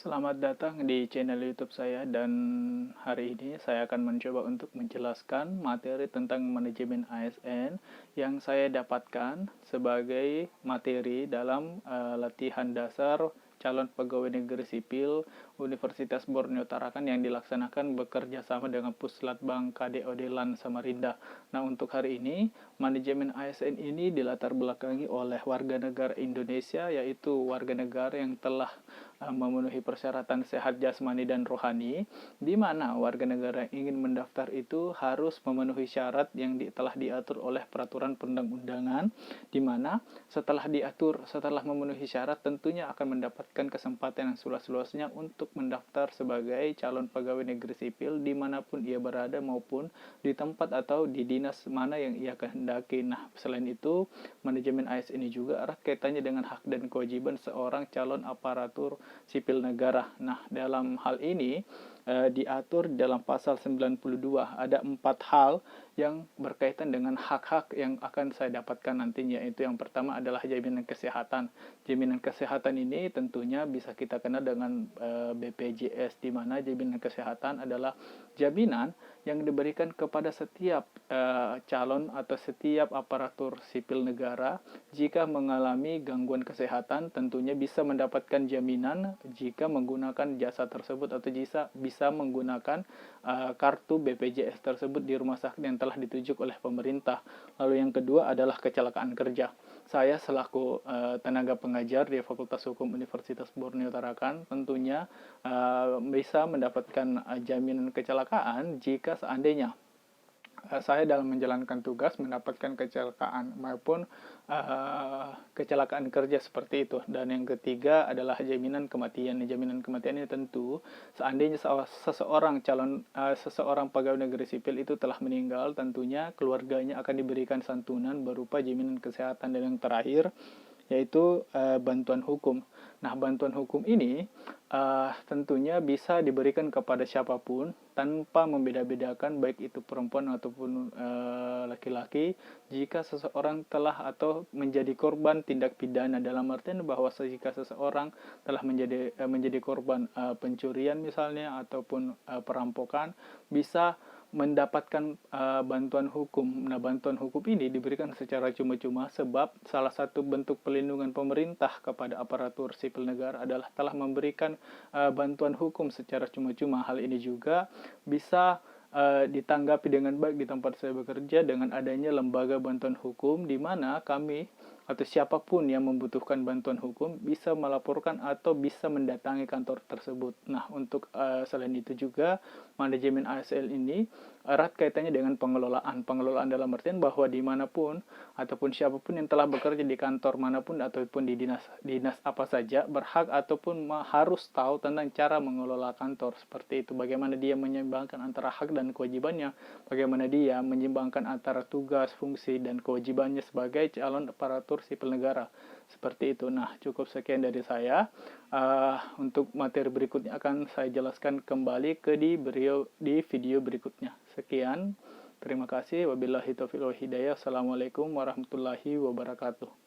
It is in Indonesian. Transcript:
Selamat datang di channel YouTube saya dan hari ini saya akan mencoba untuk menjelaskan materi tentang manajemen ASN yang saya dapatkan sebagai materi dalam latihan dasar calon pegawai negeri sipil Universitas Borneo Tarakan yang dilaksanakan bekerja sama dengan Puslatbang KDOD LAN Samarinda. Nah, untuk hari ini manajemen ASN ini dilatar belakangi oleh warga negara Indonesia, yaitu warga negara yang telah memenuhi persyaratan sehat jasmani dan rohani, di mana warga negara yang ingin mendaftar itu harus memenuhi syarat yang telah diatur oleh peraturan perundang-undangan, di mana setelah memenuhi syarat tentunya akan mendapatkan kesempatan yang seluas-luasnya untuk mendaftar sebagai calon pegawai negeri sipil dimanapun ia berada maupun di tempat atau di dinas mana yang ia kehendaki. Nah, selain itu, manajemen ASN ini juga erat kaitannya dengan hak dan kewajiban seorang calon aparatur sipil negara. Nah, dalam hal ini diatur dalam pasal 92 ada 4 hal yang berkaitan dengan hak-hak yang akan saya dapatkan nantinya. Itu yang pertama adalah jaminan kesehatan. Jaminan kesehatan ini tentunya bisa kita kenal dengan BPJS, di mana jaminan kesehatan adalah jaminan yang diberikan kepada setiap calon atau setiap aparatur sipil negara jika mengalami gangguan kesehatan, tentunya bisa mendapatkan jaminan jika menggunakan jasa tersebut atau bisa menggunakan kartu BPJS tersebut di rumah sakit yang telah ditunjuk oleh pemerintah. Lalu yang kedua adalah kecelakaan kerja. Saya selaku tenaga pengajar di Fakultas Hukum Universitas Borneo Tarakan tentunya bisa mendapatkan jaminan kecelakaan jika seandainya saya dalam menjalankan tugas mendapatkan kecelakaan maupun kecelakaan kerja seperti itu. Dan yang ketiga adalah jaminan kematian. Jaminan kematian ini tentu seandainya seseorang pegawai negeri sipil itu telah meninggal, tentunya keluarganya akan diberikan santunan berupa jaminan kesehatan. Dan yang terakhir yaitu bantuan hukum. Nah, bantuan hukum ini tentunya bisa diberikan kepada siapapun tanpa membeda-bedakan baik itu perempuan ataupun laki-laki jika seseorang telah atau menjadi korban tindak pidana, dalam artian bahwa jika seseorang telah menjadi korban pencurian misalnya ataupun perampokan, bisa mendapatkan bantuan hukum. Nah, bantuan hukum ini diberikan secara cuma-cuma sebab salah satu bentuk pelindungan pemerintah kepada aparatur sipil negara adalah telah memberikan bantuan hukum secara cuma-cuma. Hal ini juga bisa ditanggapi dengan baik di tempat saya bekerja dengan adanya lembaga bantuan hukum, di mana kami atau siapapun yang membutuhkan bantuan hukum bisa melaporkan atau bisa mendatangi kantor tersebut. Nah, untuk selain itu juga manajemen ASL ini erat kaitannya dengan pengelolaan. Pengelolaan dalam artian bahwa dimanapun ataupun siapapun yang telah bekerja di kantor manapun ataupun di dinas apa saja berhak ataupun harus tahu tentang cara mengelola kantor. Seperti itu, bagaimana dia menyeimbangkan antara hak dan kewajibannya, bagaimana dia menyeimbangkan antara tugas, fungsi, dan kewajibannya sebagai calon aparatur sipil negara. Seperti itu. Nah, cukup sekian dari saya. Untuk materi berikutnya akan saya jelaskan kembali di video berikutnya. Sekian. Terima kasih. Wabillahi taufiq wal hidayah. Assalamualaikum warahmatullahi wabarakatuh.